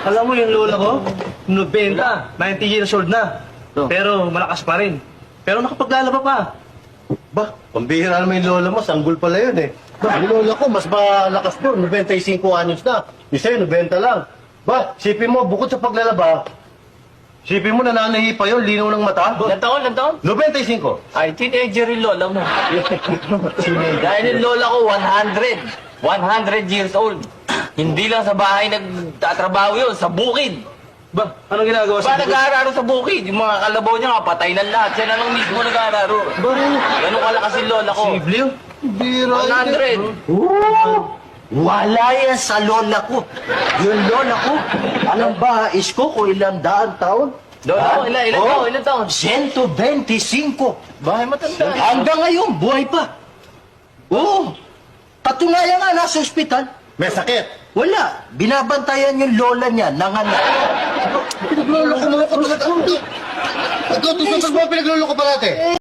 Alam mo yung lola ko, 90, 90 years old na. Pero malakas pa rin. Pero nakapaglalaba pa. Ba, pambihira naman yung lola mo, sanggol pala yun eh. Ba, yung lola ko, mas malakas doon, 95 anyos na. Yung sa'yo, 90 lang. Ba, sipin mo, bukod sa paglalaba, sipin mo nananahi pa yun, linaw ng mata. Ilan taon? 95. Ay, teenager yung lola mo. Dahil yung lola ko, 100 years old. Hindi lang sa bahay nagtatrabaho yun, sa bukid. Ba, anong ginagawa Ba, sa bukid? nag-aararo sa bukid. Yung mga kalabaw niya nga, patay na lahat. Siya na lang mismo nag-aararo. Ganun kalakas yung lola ko. Si Bleo? Bira 100. Wala yan sa lola ko. Yung lola ko, alam ba, isko ko ilang daan taon? Lola ko, ilan taon? 125. Bahay matanda. Hanggang ngayon, buhay pa. Oo. Katunayan nga, nasa ospital. May sakit. Wala. Binabantayan yung lola niya, nanganak. Pinaglolo ko mga kapatid. Ito, ito, ito, pinaglolo ko pa natin.